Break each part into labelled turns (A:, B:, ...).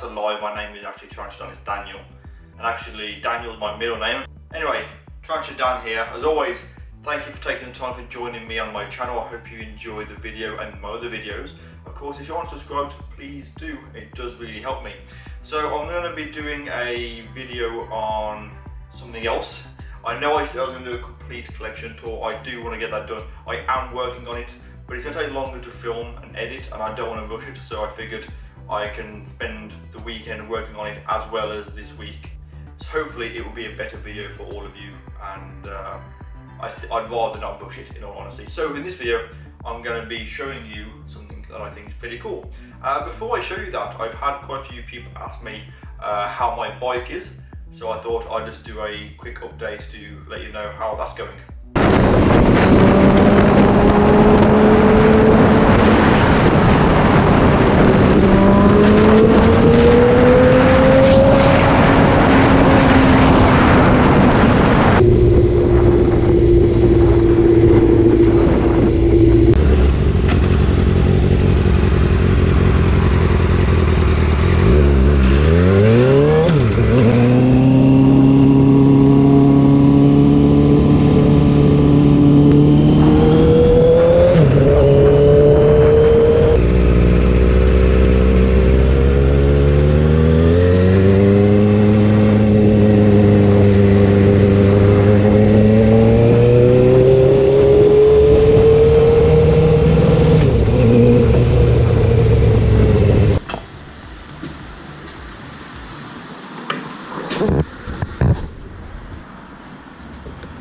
A: a lie, my name is actually TarantulaDan, it's Daniel. And actually, Daniel's my middle name. Anyway, TarantulaDan here. As always, thank you for taking the time for joining me on my channel. I hope you enjoy the video and my other videos. Of course, if you aren't subscribed, please do. It does really help me. So I'm going to be doing a video on something else. I know I said I was going to do a complete collection tour. I do want to get that done. I am working on it, but it's going to take longer to film and edit, and I don't want to rush it. So I figured I can spend the weekend working on it as well as this week. So hopefully it will be a better video for all of you, and I'd rather not rush it, in all honesty. So in this video, I'm going to be showing you something that I think is pretty cool. Before I show you that, I've had quite a few people ask me how my bike is, so I thought I'd just do a quick update to let you know how that's going.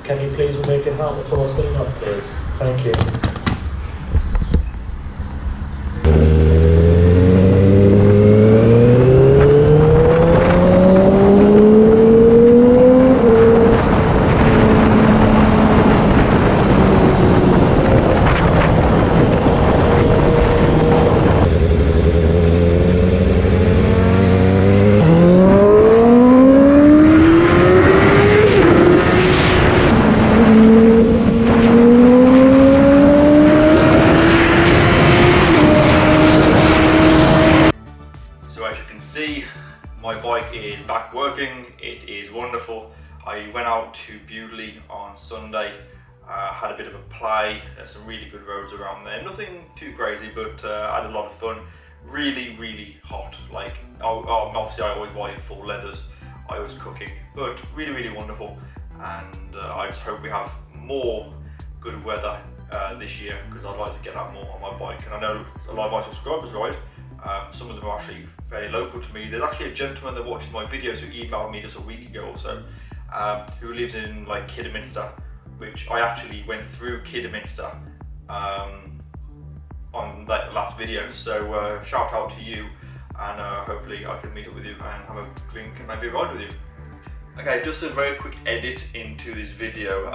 B: Can you please remove your helmet while spinning up, please? Thank you.
A: My bike is back working. It is wonderful. I went out to Bewdley on Sunday, had a bit of a play. There's some really good roads around there. Nothing too crazy, but I had a lot of fun. Really hot. Like, obviously I always wear full leathers. I was cooking, but really wonderful. And I just hope we have more good weather this year, because I'd like to get out more on my bike. And I know a lot of my subscribers ride. Some of them are actually very local to me. There's actually a gentleman that watches my videos who emailed me just a week ago or so, who lives in like Kidderminster, which I actually went through Kidderminster on that last video. So shout out to you, and hopefully I can meet up with you and have a drink and maybe ride with you. Okay, just a very quick edit into this video.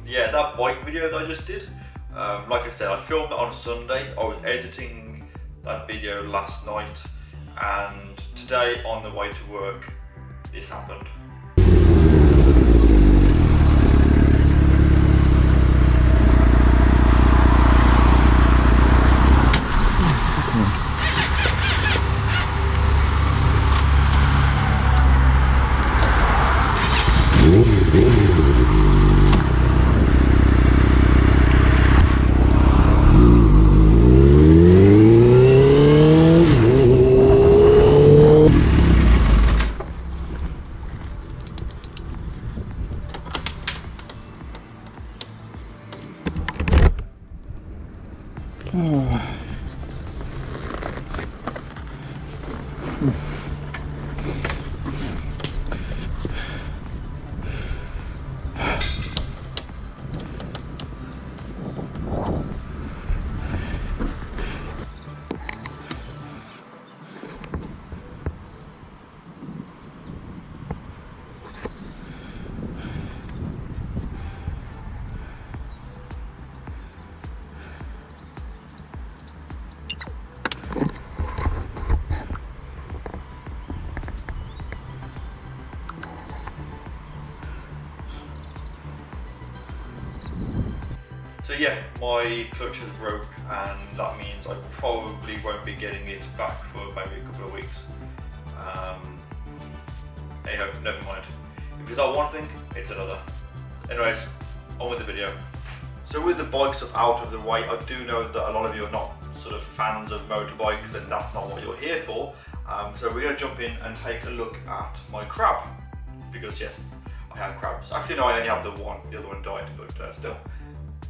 A: Yeah, that bike video that I just did, like I said, I filmed it on Sunday. I was editing that video last night, and today on the way to work this happened. So yeah, my clutch has broke, and that means I probably won't be getting it back for maybe a couple of weeks. Anyhow, never mind. If it's not one thing, it's another. Anyways, on with the video. So with the bike stuff out of the way, I do know that a lot of you are not sort of fans of motorbikes, and that's not what you're here for. So we're going to jump in and take a look at my crab, because yes, I have crabs. Actually no, I only have the one, the other one died, but still,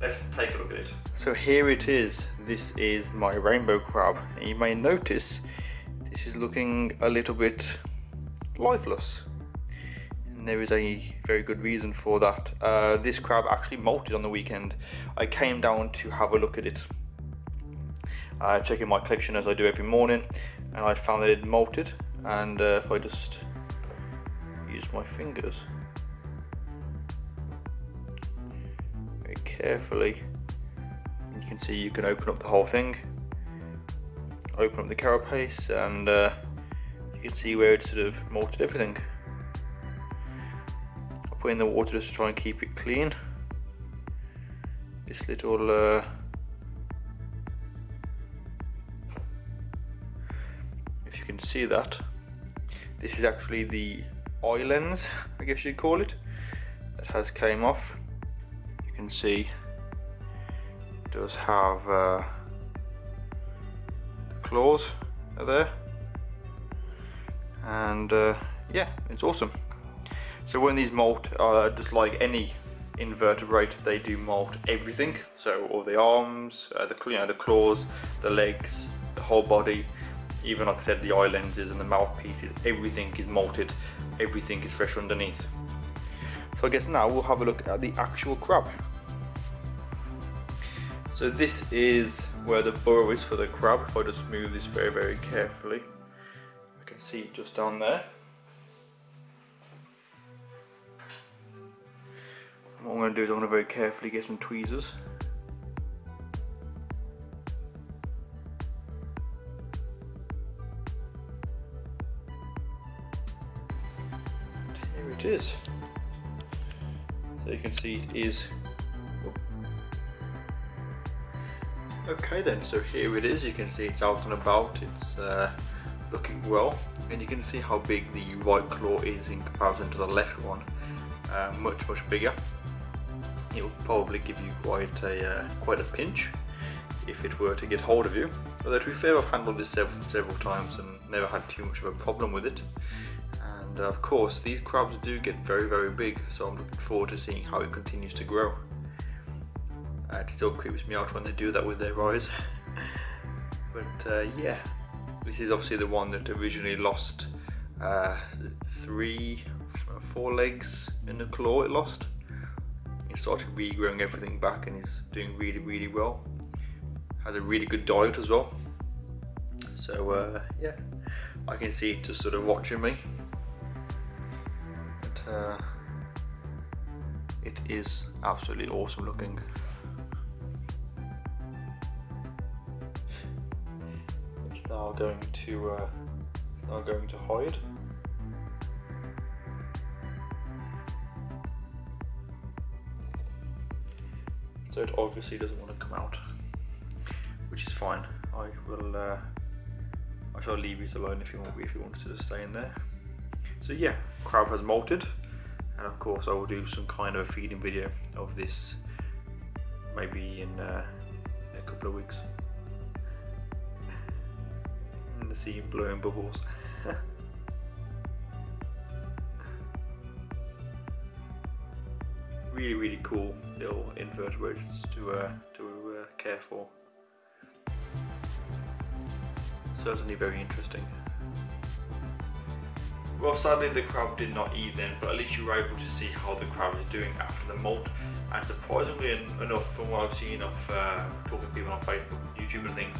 A: let's take a look at it. So here it is. This is my rainbow crab, and you may notice this is looking a little bit lifeless, and there is a very good reason for that. This crab actually molted on the weekend. I came down to have a look at it, checking my collection as I do every morning, and I found that it molted. And if I just use my fingers very carefully, you can see you can open up the whole thing, open up the carapace, and you can see where it sort of molted everything. I'll put in the water just to try and keep it clean. This little if you can see that, this is actually the eye lens, I guess you'd call it, that has came off. You can see it does have the claws are there, and yeah, it's awesome. So when these molt, just like any invertebrate, they do molt everything. So all the arms, the claws, the legs, the whole body, even like I said, the eye lenses and the mouthpieces, everything is molted, everything is fresh underneath. So I guess now we'll have a look at the actual crab. So this is where the burrow is for the crab. If I just move this very, very carefully, I can see it just down there. And what I'm going to do is I'm going to very carefully get some tweezers. Here it is. So you can see it is. Okay then, so here it is. You can see it's out and about. It's looking well, and you can see how big the right claw is in comparison to the left one. Much bigger. It will probably give you quite a pinch if it were to get hold of you. Although to be fair, I've handled this several times and never had too much of a problem with it. And of course, these crabs do get very big, so I'm looking forward to seeing how it continues to grow. It still creeps me out when they do that with their eyes. But yeah, this is obviously the one that originally lost 4 legs in the claw it lost. He started regrowing everything back and is doing really well. Has a really good diet as well. So yeah, I can see it just sort of watching me. But it is absolutely awesome looking. It's now going to hide. So it obviously doesn't want to come out, which is fine. I shall leave it alone if you want to stay in there. So yeah, crab has molted, and of course I will do some kind of a feeding video of this maybe in a couple of weeks. And the sea blowing bubbles. Really cool little invertebrates to care for. Certainly very interesting. Well, sadly the crab did not eat then, but at least you were able to see how the crab is doing after the molt. And surprisingly enough, from what I've seen of talking to people on Facebook, YouTube and things,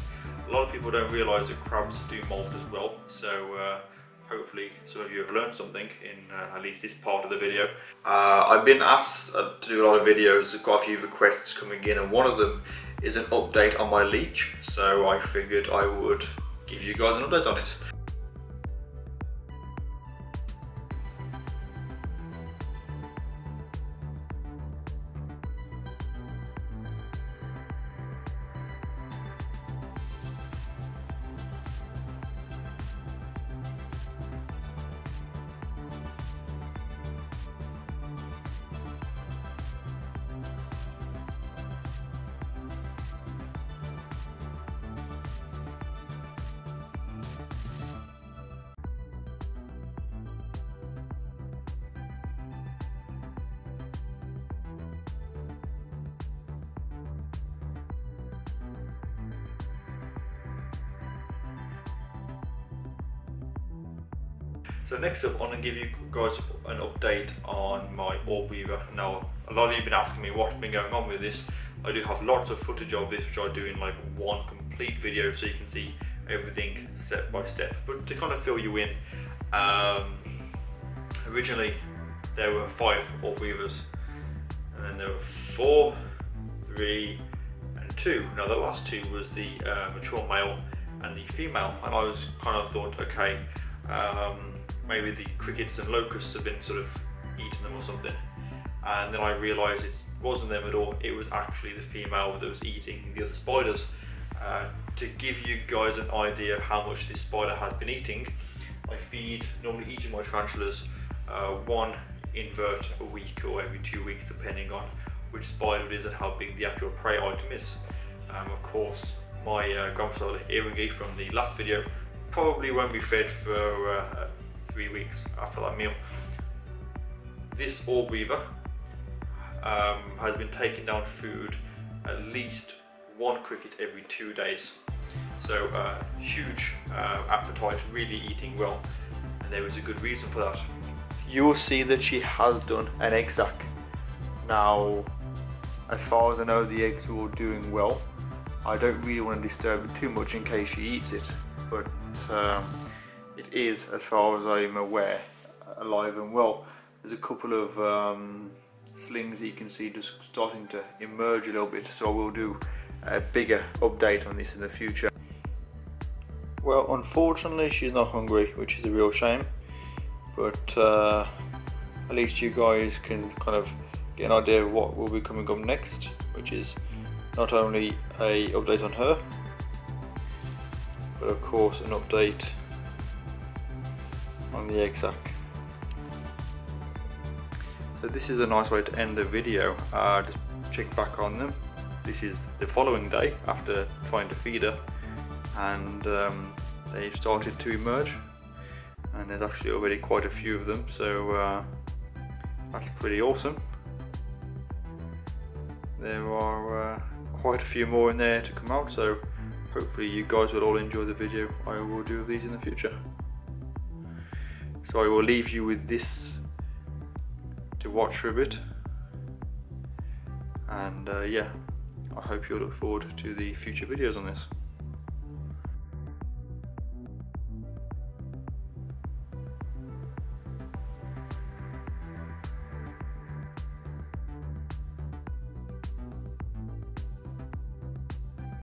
A: a lot of people don't realise that crabs do molt as well. So hopefully some of you have learned something in at least this part of the video. I've been asked to do a lot of videos. I've got a few requests coming in, and one of them is an update on my leech. So I figured I would give you guys an update on it. So next up, I'm going to give you guys an update on my orb weaver. Now, a lot of you have been asking me what's been going on with this. I do have lots of footage of this, which I do in like one complete video, so you can see everything step by step. But to kind of fill you in, originally there were 5 orb weavers, and then there were 4, 3, and 2. Now the last 2 was the mature male and the female, and I was kind of thought, okay, maybe the crickets and locusts have been sort of eating them or something. And then I realised it wasn't them at all, it was actually the female that was eating the other spiders. To give you guys an idea of how much this spider has been eating, I feed normally each of my tarantulas 1 invert a week or every 2 weeks, depending on which spider it is and how big the actual prey item is. Of course, my grandfather earring from the last video probably won't be fed for 3 weeks after that meal. This orb weaver has been taking down food at least 1 cricket every 2 days. So huge appetite, really eating well, and there was a good reason for that. You will see that she has done an egg sac. Now, as far as I know, the eggs are all doing well. I don't really want to disturb it too much in case she eats it, but it is, as far as I'm aware, alive and well. There's a couple of slings that you can see just starting to emerge a little bit, so we'll do a bigger update on this in the future. Well, unfortunately she's not hungry, which is a real shame, but at least you guys can kind of get an idea of what will be coming up next, which is not only a update on her, but of course an update on the egg sac. So this is a nice way to end the video. Just check back on them. This is the following day after trying to feed her, and they've started to emerge, and there's actually already quite a few of them, so that's pretty awesome. There are quite a few more in there to come out, so hopefully you guys will all enjoy the video I will do of these in the future. So I will leave you with this to watch for a bit, and yeah, I hope you'll look forward to the future videos on this.